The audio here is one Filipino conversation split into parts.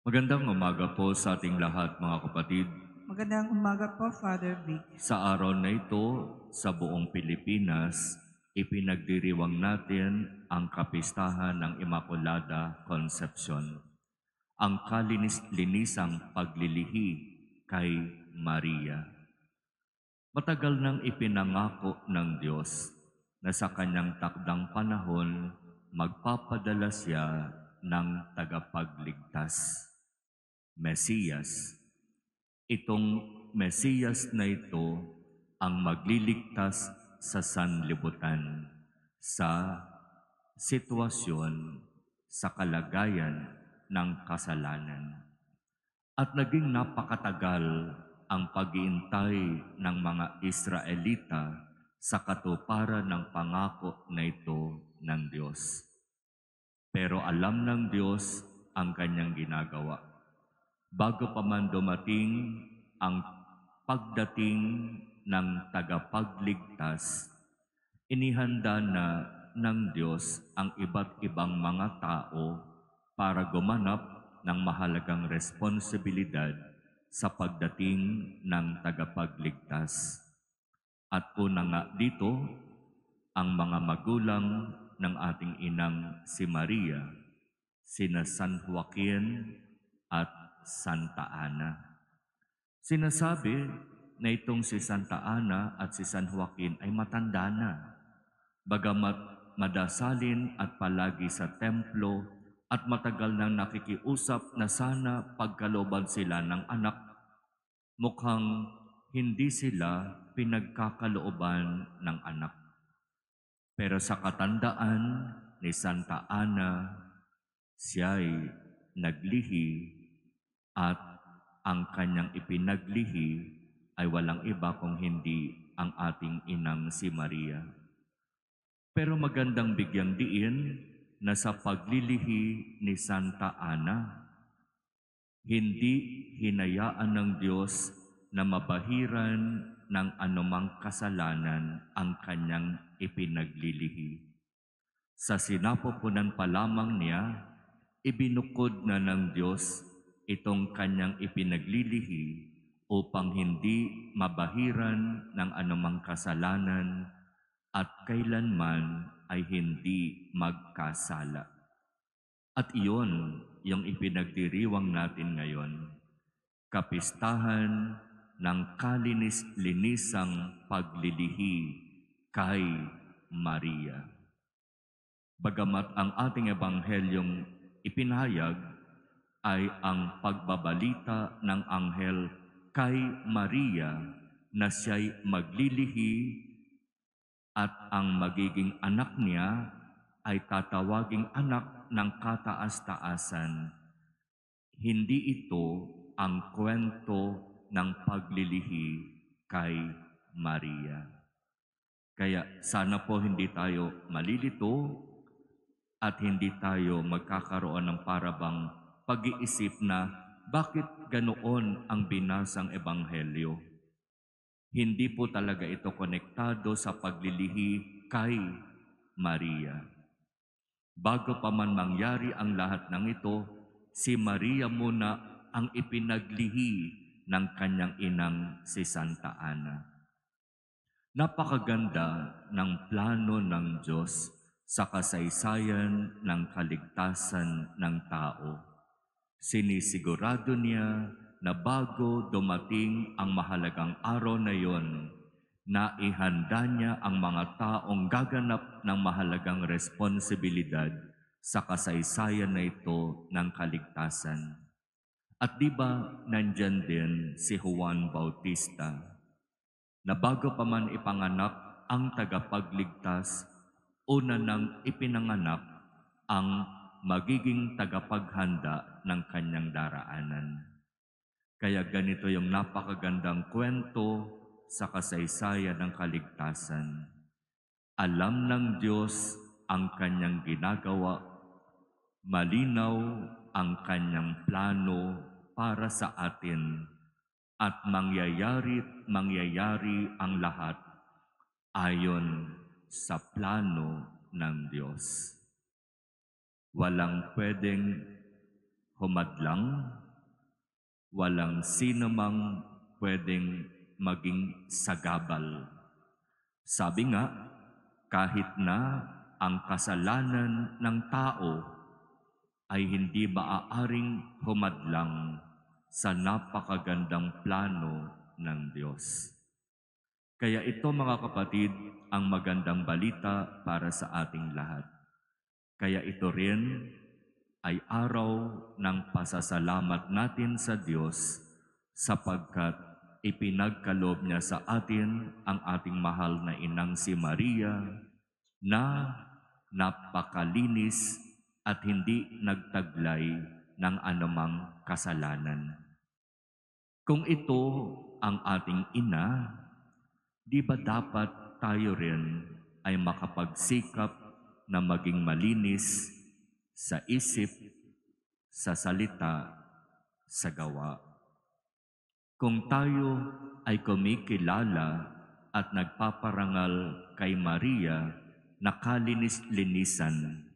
Magandang umaga po sa ating lahat mga kapatid. Magandang umaga po, Father Vic. Sa araw na ito, sa buong Pilipinas, ipinagdiriwang natin ang kapistahan ng Immaculada Concepcion, ang kalinis-linisang paglilihi kay Maria. Matagal nang ipinangako ng Diyos na sa kanyang takdang panahon, magpapadala siya ng tagapagligtas, Mesiyas. Itong Mesiyas na ito ang magliligtas sa sanlibutan, sa sitwasyon, sa kalagayan ng kasalanan. At naging napakatagal ang pag-iintay ng mga Israelita sa katuparan ng pangako na ito ng Diyos. Pero alam ng Diyos ang kanyang ginagawa. Bago pa man dumating ang pagdating ng tagapagligtas, inihanda na ng Diyos ang iba't ibang mga tao para gumanap ng mahalagang responsibilidad sa pagdating ng tagapagligtas. At una nga dito, ang mga magulang ng ating inang si Maria, sina San Joaquin at Santa Ana. Sinasabi na itong si Santa Ana at si San Joaquin ay matanda na, bagamat madasalin at palagi sa templo at matagal nang nakikiusap na sana pagkalooban sila ng anak, mukhang hindi sila pinagkakalooban ng anak. Pero sa katandaan ni Santa Ana, siya'y naglihi at ang kanyang ipinaglihi ay walang iba kung hindi ang ating inang si Maria. Pero magandang bigyang diin na sa paglilihi ni Santa Ana, hindi hinayaan ng Diyos na mabahiran ng anumang kasalanan ang kanyang ipinaglilihi. Sa sinapupunan pa lamang niya, ibinukod na ng Diyos itong kanyang ipinaglilihi upang hindi mabahiran ng anumang kasalanan at kailanman ay hindi magkasala. At iyon yung ipinagdiriwang natin ngayon, kapistahan ng kalinis-linisang paglilihi kay Maria. Bagamat ang ating ebanghelyong ipinahayag ay ang pagbabalita ng anghel kay Maria na siya'y maglilihi at ang magiging anak niya ay tatawaging anak ng kataas-taasan. Hindi ito ang kwento ng paglilihi kay Maria. Kaya sana po hindi tayo malilito at hindi tayo magkakaroon ng parabang pag-iisip na bakit ganoon ang binasang ebanghelyo. Hindi po talaga ito konektado sa paglilihi kay Maria. Bago pa man mangyari ang lahat ng ito, si Maria muna ang ipinaglihi ng kanyang inang si Santa Ana. Napakaganda ng plano ng Diyos sa kasaysayan ng kaligtasan ng tao. Sinisigurado niya na bago dumating ang mahalagang araw na iyon, na ihanda niya ang mga taong gaganap ng mahalagang responsibilidad sa kasaysayan na ito ng kaligtasan. At di ba nandyan din si Juan Bautista, na bago pa man ipanganak ang tagapagligtas, una nang ipinanganak ang magiging tagapaghanda ng kanyang daraanan. Kaya ganito yung napakagandang kwento sa kasaysayan ng kaligtasan. Alam ng Diyos ang kanyang ginagawa, malinaw ang kanyang plano para sa atin, at mangyayari ang lahat ayon sa plano ng Diyos. Walang pwedeng humadlang, walang sino mang pwedeng maging sagabal. Sabi nga, kahit na ang kasalanan ng tao ay hindi maaaring humadlang sa napakagandang plano ng Diyos. Kaya ito mga kapatid, ang magandang balita para sa ating lahat. Kaya ito rin ay araw ng pasasalamat natin sa Diyos sapagkat ipinagkaloob niya sa atin ang ating mahal na inang si Maria na napakalinis at hindi nagtaglay ng anumang kasalanan. Kung ito ang ating ina, di ba dapat tayo rin ay makapagsikap na maging malinis sa isip, sa salita, sa gawa? Kung tayo ay kumikilala at nagpaparangal kay Maria na kalinis-linisan,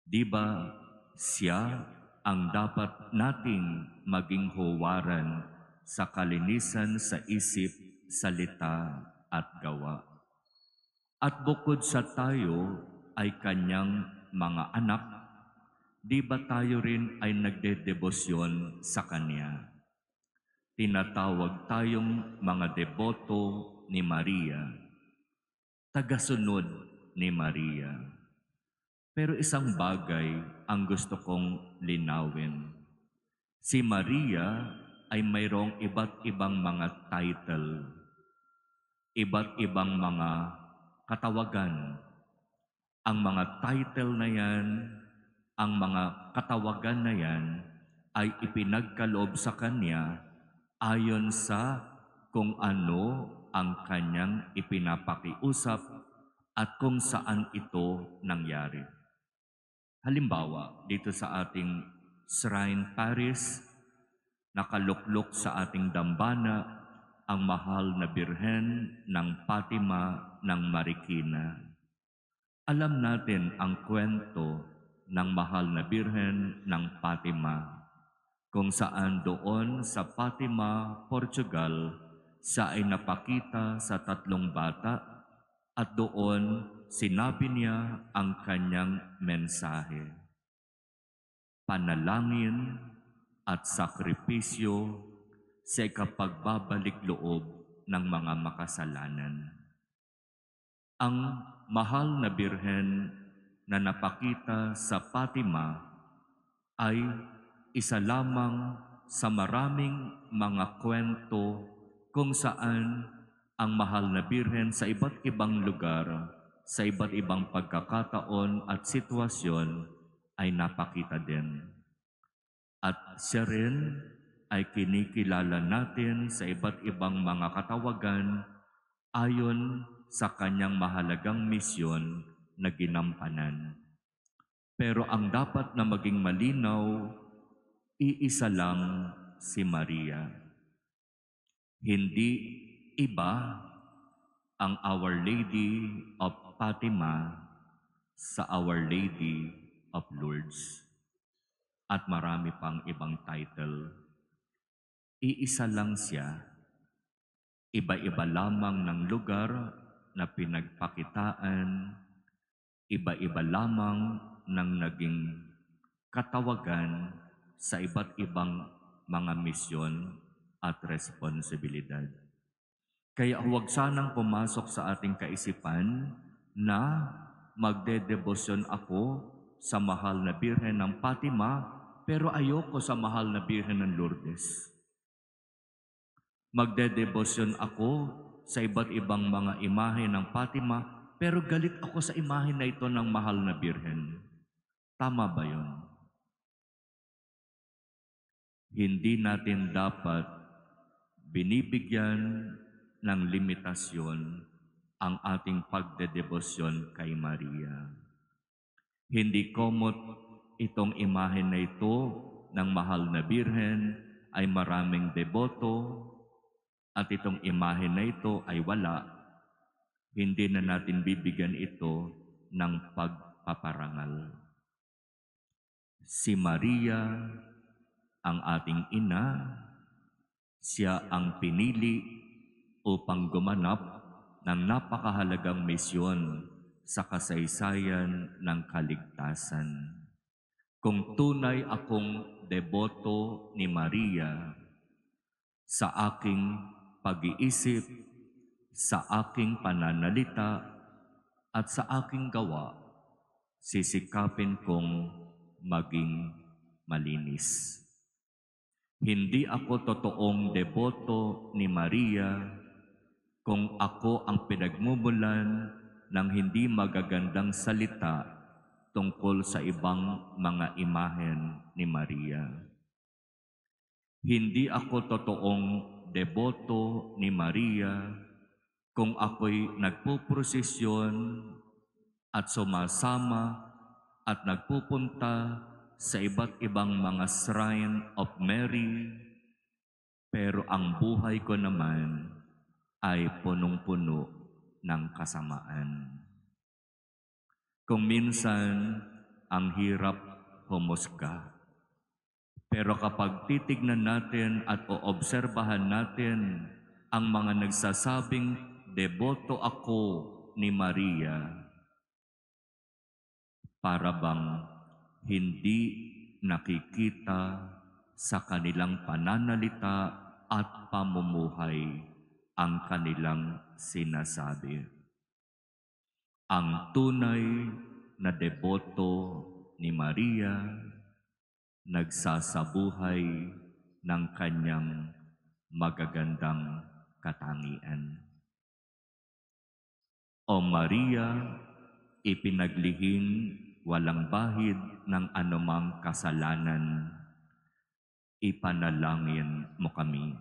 di ba siya ang dapat nating maging huwaran sa kalinisan sa isip, salita, at gawa? At bukod sa tayo ay kanyang mga anak, di ba tayo rin ay nagdedebosyon sa Kanya? Tinatawag tayong mga deboto ni Maria, tagasunod ni Maria. Pero isang bagay ang gusto kong linawin. Si Maria ay mayroong iba't ibang mga title, iba't ibang mga katawagan. Ang mga title na yan, ang mga katawagan na yan ay ipinagkaloob sa Kanya ayon sa kung ano ang Kanyang ipinapakiusap at kung saan ito nangyari. Halimbawa, dito sa ating Shrine Parish, nakaluklok sa ating dambana ang mahal na Birhen ng Fatima ng Marikina. Alam natin ang kwento ng mahal na Birhen ng Fatima, kung saan doon sa Fatima, Portugal, siya ay napakita sa 3 bata at doon sinabi niya ang kanyang mensahe. Panalangin at sakripisyo sa ikapagbabalik loob ng mga makasalanan. Ang mahal na Birhen na napakita sa Fatima ay isa lamang sa maraming mga kwento kung saan ang mahal na Birhen sa iba't ibang lugar, sa iba't ibang pagkakataon at sitwasyon ay napakita din. At siya rin ay kinikilala natin sa iba't ibang mga katawagan ayon sa kanyang mahalagang misyon na ginampanan. Pero ang dapat na maging malinaw, iisa lang si Maria. Hindi iba ang Our Lady of Fatima sa Our Lady of Lourdes. At marami pang ibang title. Iisa lang siya, iba-iba lamang ng lugar na pinagpakitaan, iba-iba lamang ng naging katawagan sa iba't ibang mga misyon at responsibilidad. Kaya huwag sanang pumasok sa ating kaisipan na magdedebosyon ako sa mahal na Birhen ng Fatima, pero ayoko sa mahal na Birhen ng Lourdes. Magdedebosyon ako sa iba't ibang mga imahe ng Fatima, pero galit ako sa imahe na ito ng mahal na Birhen. Tama ba yun? Hindi natin dapat binibigyan ng limitasyon ang ating pagdedebosyon kay Maria. Hindi komot itong imahe na ito ng mahal na Birhen ay maraming deboto at itong imahe na ito ay wala. Hindi na natin bibigyan ito ng pagpaparangal. Si Maria ang ating ina. Siya ang pinili upang gumanap ng napakahalagang misyon sa kasaysayan ng kaligtasan. Kung tunay akong deboto ni Maria, sa aking pag-iisip, sa aking pananalita, at sa aking gawa, sisikapin kong maging malinis. Hindi ako totoong deboto ni Maria kung ako ang pinagmumulan ng hindi magagandang salita tungkol sa ibang mga imahen ni Maria. Hindi ako totoong deboto ni Maria kung ako'y nagpuprosesyon at sumasama at nagpupunta sa iba't ibang mga shrine of Mary, pero ang buhay ko naman ay punong-puno ng kasamaan. Kung minsan, ang hirap humusga. Pero kapag titignan natin at oobserbahan natin ang mga nagsasabing, deboto ako ni Maria, para bang hindi nakikita sa kanilang pananalita at pamumuhay ang kanilang sinasabi. Ang tunay na deboto ni Maria nagsasabuhay ng kanyang magagandang katangian. O Maria, ipinaglihim walang bahid ng anumang kasalanan, ipanalangin mo kami.